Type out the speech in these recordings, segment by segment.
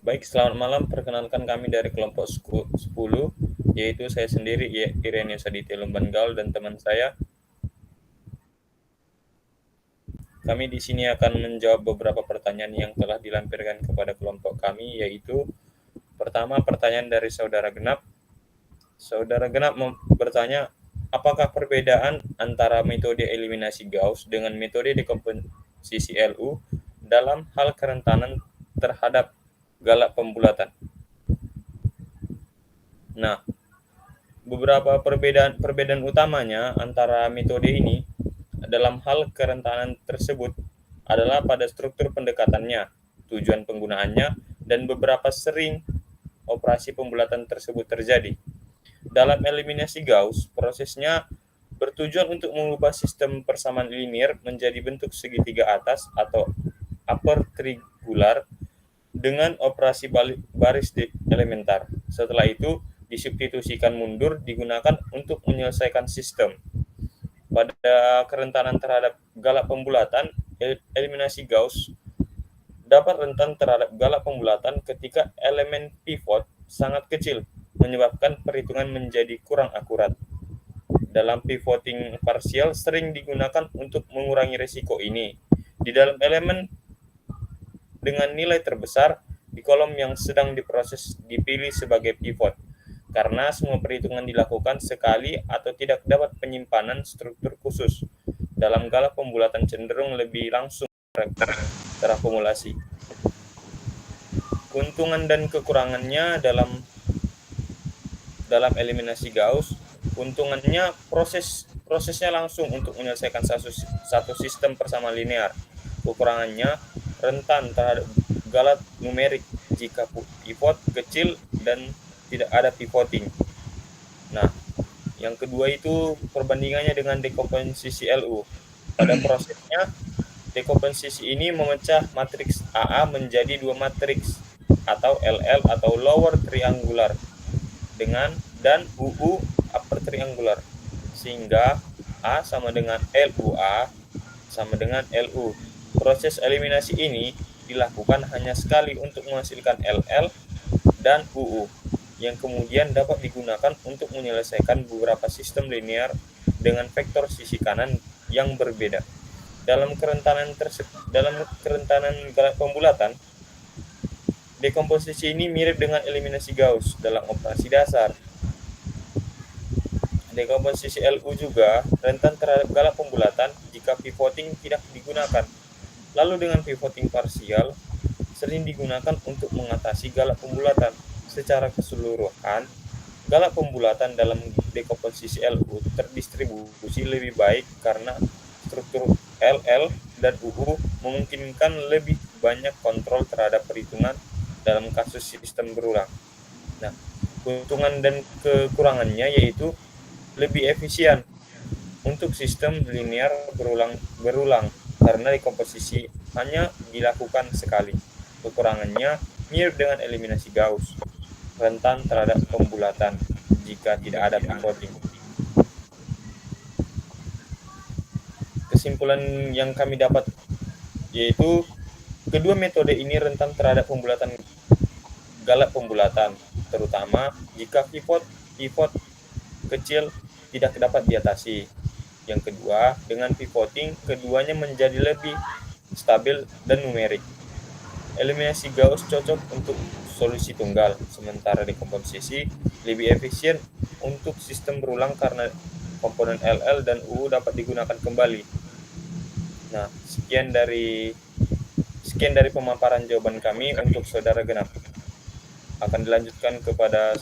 Baik, selamat malam. Perkenalkan kami dari kelompok 10, yaitu saya sendiri, Ireneo Saditya Lumban Gaul, dan teman saya. Kami di sini akan menjawab beberapa pertanyaan yang telah dilampirkan kepada kelompok kami, yaitu pertama pertanyaan dari Saudara Genap. Saudara Genap bertanya, apakah perbedaan antara metode eliminasi Gauss dengan metode dekomposisi LU dalam hal kerentanan terhadap galak pembulatan? Nah, beberapa perbedaan utamanya antara metode ini dalam hal kerentanan tersebut adalah pada struktur pendekatannya, tujuan penggunaannya, dan beberapa sering operasi pembulatan tersebut terjadi. Dalam eliminasi Gauss, prosesnya bertujuan untuk mengubah sistem persamaan linear menjadi bentuk segitiga atas atau upper triangular dengan operasi baris elementar. Setelah itu, disubstitusikan mundur digunakan untuk menyelesaikan sistem. Pada kerentanan terhadap galak pembulatan, eliminasi Gauss dapat rentan terhadap galak pembulatan ketika elemen pivot sangat kecil, menyebabkan perhitungan menjadi kurang akurat. Dalam pivoting parsial sering digunakan untuk mengurangi risiko ini. Di dalam elemen dengan nilai terbesar, di kolom yang sedang diproses dipilih sebagai pivot, karena semua perhitungan dilakukan sekali atau tidak dapat penyimpanan struktur khusus. Dalam galak pembulatan cenderung lebih langsung terakumulasi. Keuntungan dan kekurangannya dalam eliminasi Gauss, keuntungannya prosesnya langsung untuk menyelesaikan satu sistem persamaan linear. Kekurangannya rentan terhadap galak numerik jika pivot kecil dan tidak ada pivoting. Nah, yang kedua itu perbandingannya dengan dekomposisi LU. Pada prosesnya, dekomposisi ini memecah matriks AA menjadi dua matriks atau LL atau lower triangular dan UU upper triangular, sehingga A sama dengan LUA sama dengan LU. Proses eliminasi ini dilakukan hanya sekali untuk menghasilkan LL dan UU, yang kemudian dapat digunakan untuk menyelesaikan beberapa sistem linear dengan vektor sisi kanan yang berbeda. Dalam kerentanan galak pembulatan, dekomposisi ini mirip dengan eliminasi Gauss dalam operasi dasar. Dekomposisi LU juga rentan terhadap galak pembulatan jika pivoting tidak digunakan. Lalu dengan pivoting parsial sering digunakan untuk mengatasi galak pembulatan. Secara keseluruhan, galak pembulatan dalam dekomposisi LU terdistribusi lebih baik karena struktur LL dan UU memungkinkan lebih banyak kontrol terhadap perhitungan dalam kasus sistem berulang. Nah, keuntungan dan kekurangannya yaitu lebih efisien untuk sistem linear berulang karena dekomposisi hanya dilakukan sekali. Kekurangannya mirip dengan eliminasi Gauss, rentan terhadap pembulatan jika tidak ada pivoting. Kesimpulan yang kami dapat yaitu kedua metode ini rentan terhadap galak pembulatan, terutama jika pivot kecil tidak dapat diatasi. Yang kedua, dengan pivoting, keduanya menjadi lebih stabil dan numerik. Eliminasi Gauss cocok untuk solusi tunggal, sementara dekomposisi lebih efisien untuk sistem berulang karena komponen LL dan UU dapat digunakan kembali. Nah, sekian dari pemaparan jawaban kami untuk Saudara Genap. Akan dilanjutkan kepada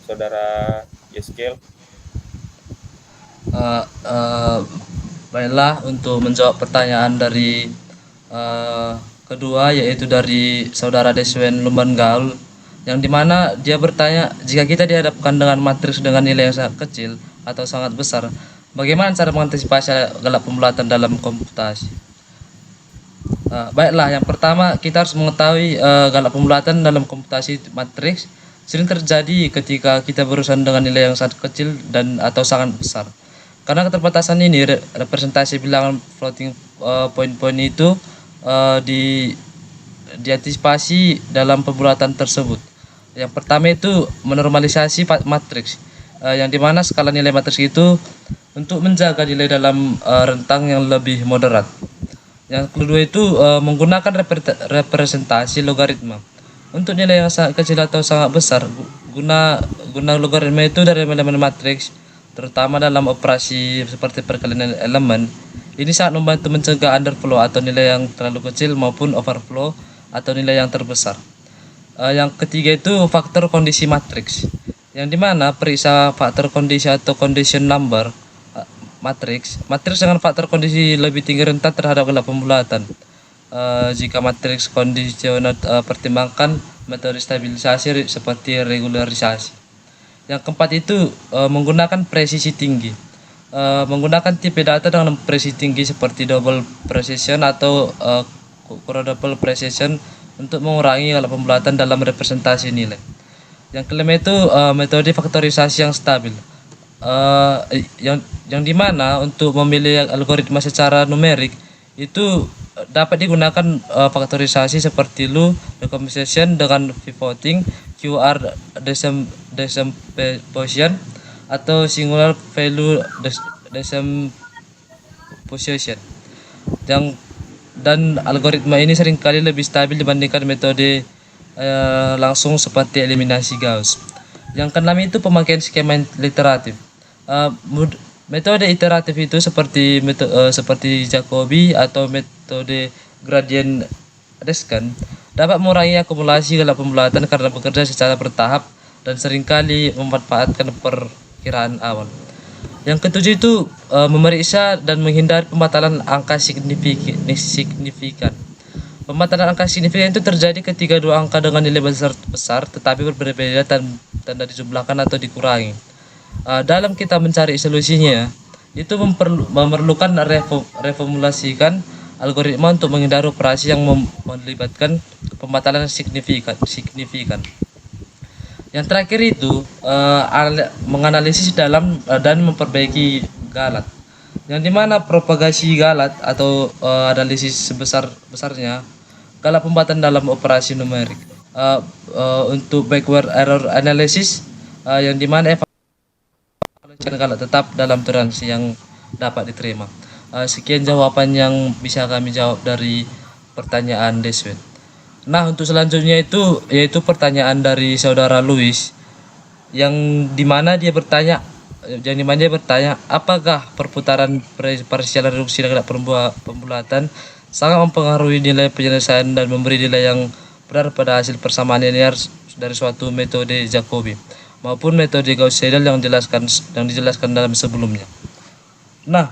Saudara Yeskel. Baiklah, untuk menjawab pertanyaan dari kedua, yaitu dari Saudara Deswen Lumban-Gaul, yang dimana dia bertanya, jika kita dihadapkan dengan matriks dengan nilai yang sangat kecil atau sangat besar, bagaimana cara mengantisipasi galak pembulatan dalam komputasi? Baiklah, yang pertama kita harus mengetahui galak pembulatan dalam komputasi matriks sering terjadi ketika kita berurusan dengan nilai yang sangat kecil dan atau sangat besar. Karena keterbatasan ini, representasi bilangan floating point itu diantisipasi dalam pembulatan tersebut. Yang pertama itu menormalisasi matriks, yang dimana skala nilai matriks itu untuk menjaga nilai dalam rentang yang lebih moderat. Yang kedua itu menggunakan representasi logaritma. Untuk nilai yang sangat kecil atau sangat besar, guna logaritma itu dari elemen matriks, terutama dalam operasi seperti perkalian elemen. Ini sangat membantu mencegah underflow atau nilai yang terlalu kecil maupun overflow atau nilai yang terbesar. Yang ketiga itu faktor kondisi matriks, yang dimana periksa faktor kondisi atau condition number matriks dengan faktor kondisi lebih tinggi rentan terhadap gelap pembulatan. Jika matriks kondisional pertimbangkan metode stabilisasi seperti regularisasi. Yang keempat itu menggunakan presisi tinggi. Menggunakan tipe data dengan presisi tinggi seperti double precision atau quadruple precision untuk mengurangi gelap pembulatan dalam representasi nilai. Yang kelima itu metode faktorisasi yang stabil. Yang dimana untuk memilih algoritma secara numerik itu dapat digunakan faktorisasi seperti Lu decomposition dengan pivoting, QR decomposition atau singular value decomposition. Dan algoritma ini seringkali lebih stabil dibandingkan metode langsung seperti eliminasi Gauss. Yang keenam itu pemakaian skema iteratif. Metode iteratif itu seperti Jacobi atau metode gradient descent dapat mengurangi akumulasi gelap pembulatan karena bekerja secara bertahap dan seringkali memanfaatkan perkiraan awal. Yang ketujuh itu memeriksa dan menghindari pembatalan angka signifikan. Pembatalan angka signifikan itu terjadi ketika dua angka dengan nilai besar tetapi berbeda tanda dijumlahkan atau dikurangi. Dalam kita mencari solusinya, itu memerlukan reformulasikan algoritma untuk menghindari operasi yang melibatkan pembatalan signifikan. Yang terakhir itu menganalisis dalam dan memperbaiki galat, yang dimana propagasi galat atau analisis sebesar-besarnya galat pembatalan dalam operasi numerik. Untuk backward error analysis, yang dimana evaluasi galat tetap dalam toleransi yang dapat diterima. Sekian jawaban yang bisa kami jawab dari pertanyaan Deswen. Nah, untuk selanjutnya itu yaitu pertanyaan dari saudara Luis yang dimana dia bertanya, apakah perputaran parsial reduksi gelap pembulatan sangat mempengaruhi nilai penyelesaian dan memberi nilai yang benar pada hasil persamaan linear dari suatu metode Jacobi maupun metode Gauss-Seidel yang dijelaskan dalam sebelumnya. Nah,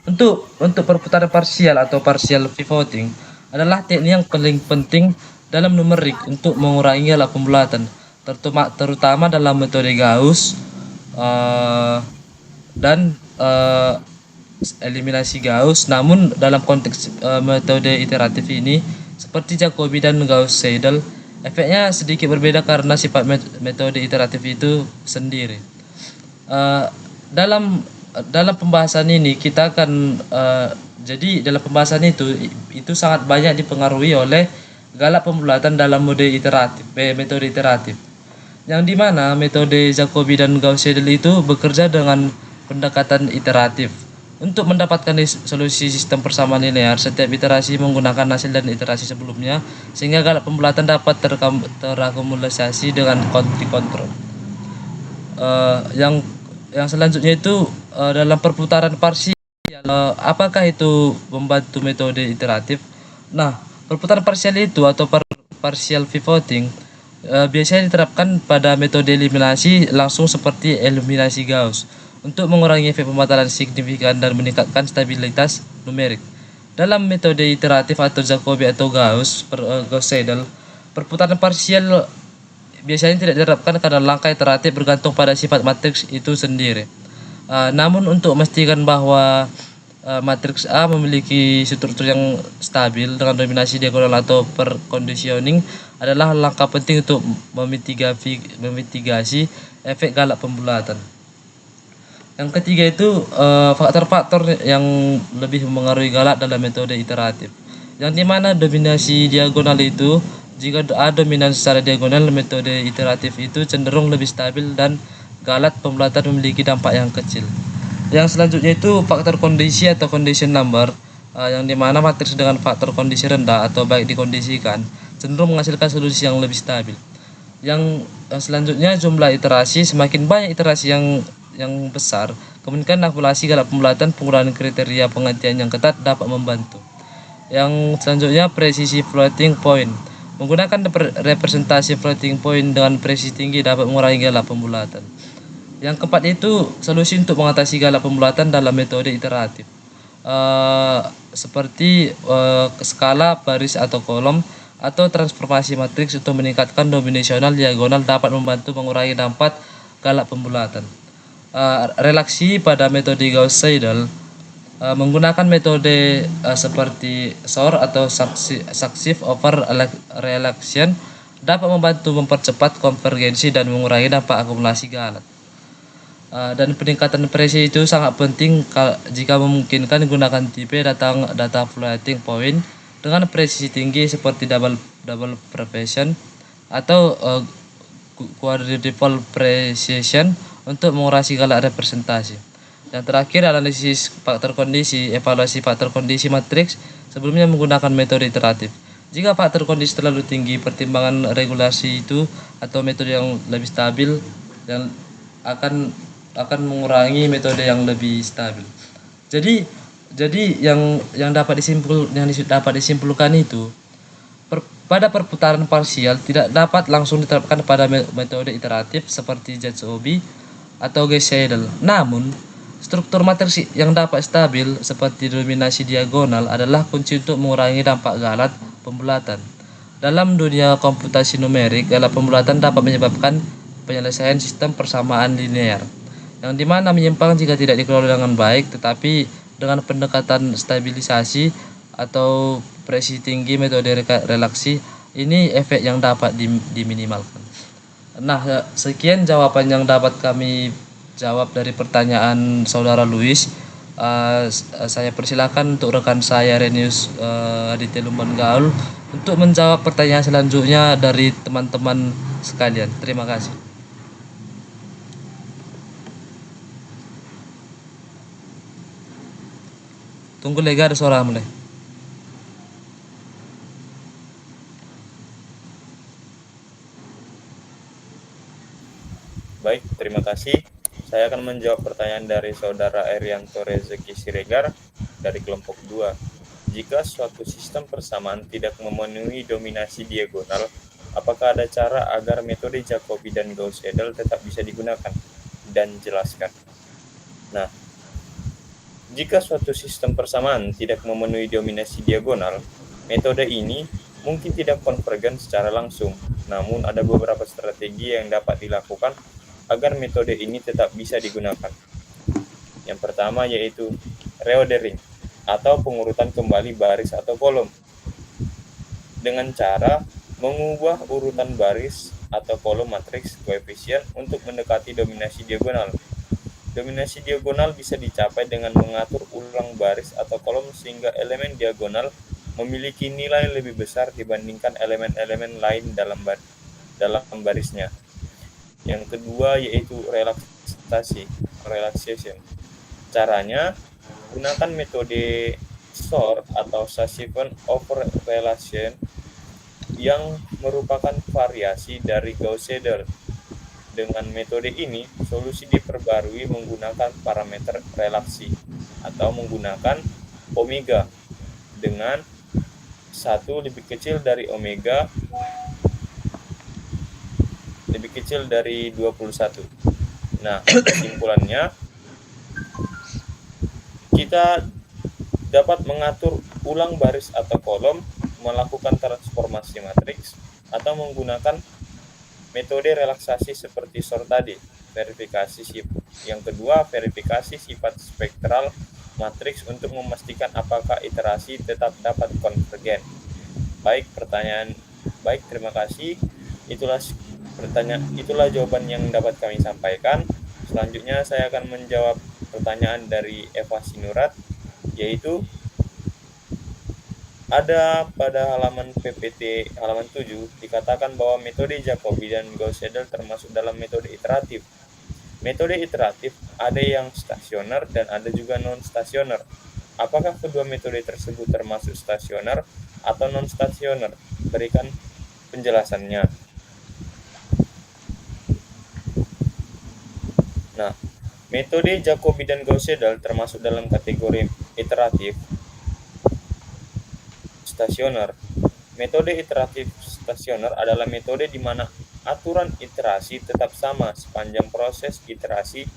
untuk perputaran parsial atau partial pivoting adalah teknik yang paling penting dalam numerik untuk mengurangi gelap pembulatan, terutama dalam metode Gauss dan eliminasi Gauss. Namun dalam konteks metode iteratif ini seperti Jacobi dan Gauss-Seidel, efeknya sedikit berbeda karena sifat metode iteratif itu sendiri. Dalam pembahasan ini kita akan jadi dalam pembahasan itu sangat banyak dipengaruhi oleh galak pembulatan dalam metode iteratif. Yang dimana metode Jacobi dan Gauss-Seidel itu bekerja dengan pendekatan iteratif untuk mendapatkan solusi sistem persamaan linear. Setiap iterasi menggunakan hasil dan iterasi sebelumnya sehingga galak pembulatan dapat terakumulasi dengan dikontrol. Yang selanjutnya itu dalam perputaran parsial, apakah itu membantu metode iteratif? Nah, perputaran parsial itu atau partial pivoting biasanya diterapkan pada metode eliminasi langsung seperti eliminasi Gauss untuk mengurangi efek pembatalan signifikan dan meningkatkan stabilitas numerik. Dalam metode iteratif atau Jacobi atau Gauss-Seidel, perputaran parsial biasanya tidak diterapkan karena langkah iteratif bergantung pada sifat matriks itu sendiri. Namun untuk memastikan bahwa matriks A memiliki struktur yang stabil dengan dominasi diagonal atau perconditioning adalah langkah penting untuk memitigasi efek galak pembulatan. Yang ketiga itu faktor-faktor yang lebih mempengaruhi galak dalam metode iteratif. yang dimana dominasi diagonal itu, jika ada dominan secara diagonal, metode iteratif itu cenderung lebih stabil dan galat pembulatan memiliki dampak yang kecil. Yang selanjutnya itu faktor kondisi atau condition number, yang dimana matriks dengan faktor kondisi rendah atau baik dikondisikan cenderung menghasilkan solusi yang lebih stabil. Yang selanjutnya jumlah iterasi, semakin banyak iterasi yang besar, kemungkinan akumulasi galat pembulatan penggunaan kriteria pengertian yang ketat dapat membantu. Yang selanjutnya presisi floating point. Menggunakan representasi floating point dengan presisi tinggi dapat mengurangi galat pembulatan. Yang keempat itu solusi untuk mengatasi galat pembulatan dalam metode iteratif. Seperti skala baris atau kolom atau transformasi matriks untuk meningkatkan dominasional diagonal dapat membantu mengurangi dampak galat pembulatan. Relaksi pada metode Gauss-Seidel, menggunakan metode seperti SOR atau successive over relaxation dapat membantu mempercepat konvergensi dan mengurangi dampak akumulasi galat. Dan peningkatan presisi itu sangat penting jika memungkinkan gunakan tipe data floating point dengan presisi tinggi seperti double precision atau quadruple precision untuk mengurangi galat representasi. Yang terakhir, analisis faktor kondisi, evaluasi faktor kondisi matriks sebelumnya menggunakan metode iteratif. Jika faktor kondisi terlalu tinggi, pertimbangan regulasi itu atau metode yang lebih stabil dan akan mengurangi metode yang lebih stabil. Jadi yang dapat disimpulkan itu pada perputaran parsial tidak dapat langsung diterapkan pada metode iteratif seperti ZOB atau Gauss-Seidel. Namun, struktur matriks yang dapat stabil seperti dominasi diagonal adalah kunci untuk mengurangi dampak galat pembulatan. Dalam dunia komputasi numerik, galat pembulatan dapat menyebabkan penyelesaian sistem persamaan linear, yang dimana menyimpang jika tidak dikelola dengan baik, tetapi dengan pendekatan stabilisasi atau presisi tinggi metode relaksi, ini efek yang dapat diminimalkan. Nah, sekian jawaban yang dapat kami jawab dari pertanyaan saudara Luis. Saya persilakan untuk rekan saya Renius Aditya Lumban Gaul untuk menjawab pertanyaan selanjutnya dari teman-teman sekalian. Terima kasih. Tunggu lega ada suara mulai. Baik, terima kasih. Saya akan menjawab pertanyaan dari saudara Erianto Rezeki Siregar dari kelompok 2. Jika suatu sistem persamaan tidak memenuhi dominasi diagonal, apakah ada cara agar metode Jacobi dan Gauss-Seidel tetap bisa digunakan? Dan jelaskan. Nah, jika suatu sistem persamaan tidak memenuhi dominasi diagonal, metode ini mungkin tidak konvergen secara langsung, namun ada beberapa strategi yang dapat dilakukan agar metode ini tetap bisa digunakan. Yang pertama yaitu reordering atau pengurutan kembali baris atau kolom dengan cara mengubah urutan baris atau kolom matriks koefisien untuk mendekati dominasi diagonal. Dominasi diagonal bisa dicapai dengan mengatur ulang baris atau kolom sehingga elemen diagonal memiliki nilai lebih besar dibandingkan elemen-elemen lain dalam barisnya. Yang kedua yaitu relaxation. Caranya, gunakan metode SOR atau successive over relation yang merupakan variasi dari Gauss-Seidel. Dengan metode ini, solusi diperbarui menggunakan parameter relaksi atau menggunakan omega dengan 1 lebih kecil dari omega lebih kecil dari 21. Nah, kesimpulannya, kita dapat mengatur ulang baris atau kolom, melakukan transformasi matriks, atau menggunakan metode relaksasi seperti SOR tadi. Yang kedua, verifikasi sifat spektral matriks untuk memastikan apakah iterasi tetap dapat konvergen. Baik, terima kasih. Itulah jawaban yang dapat kami sampaikan. Selanjutnya saya akan menjawab pertanyaan dari Eva Sinurat, yaitu Ada pada halaman PPT halaman 7 dikatakan bahwa metode Jacobi dan Gauss-Seidel termasuk dalam metode iteratif. Metode iteratif ada yang stasioner dan ada juga non-stasioner. Apakah kedua metode tersebut termasuk stasioner atau non-stasioner? Berikan penjelasannya. Nah, metode Jacobi dan Gauss-Seidel termasuk dalam kategori iteratif stasioner. Metode iteratif stasioner adalah metode di mana aturan iterasi tetap sama sepanjang proses iterasi,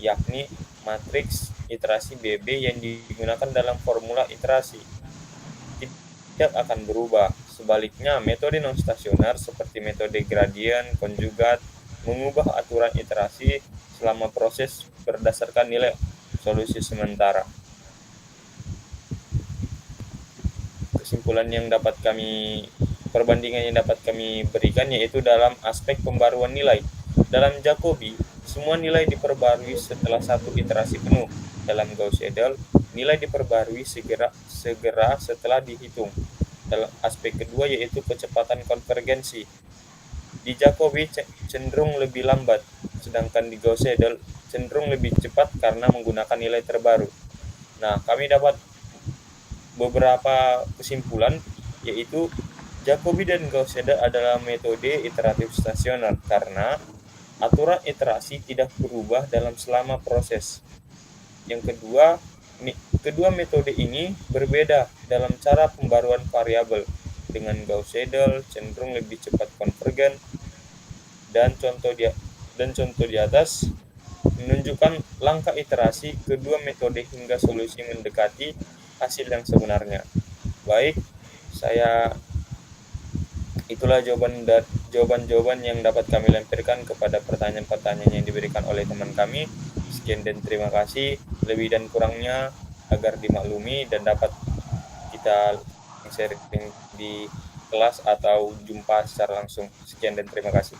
yakni matriks iterasi BB yang digunakan dalam formula iterasi tidak akan berubah. Sebaliknya, metode non-stasioner seperti metode gradien, konjugat, mengubah aturan iterasi selama proses berdasarkan nilai solusi sementara. Perbandingan yang dapat kami berikan yaitu dalam aspek pembaruan nilai. Dalam Jacobi, semua nilai diperbarui setelah satu iterasi penuh. Dalam Gauss-Seidel, nilai diperbarui segera setelah dihitung. Dalam aspek kedua yaitu kecepatan konvergensi. Di Jacobi cenderung lebih lambat, sedangkan di Gauss-Seidel cenderung lebih cepat karena menggunakan nilai terbaru. Nah, kami dapat beberapa kesimpulan, yaitu Jacobi dan Gauss-Seidel adalah metode iteratif stasioner karena aturan iterasi tidak berubah selama proses. Yang kedua, kedua metode ini berbeda dalam cara pembaruan variabel. Dengan Gauss-Seidel cenderung lebih cepat konvergen, dan contoh di atas menunjukkan langkah iterasi kedua metode hingga solusi mendekati hasil yang sebenarnya. Baik, itulah jawaban-jawaban yang dapat kami lemparkan kepada pertanyaan-pertanyaan yang diberikan oleh teman kami. Sekian dan terima kasih. Lebih dan kurangnya agar dimaklumi dan dapat kita sharing di kelas atau jumpa secara langsung. Sekian dan terima kasih.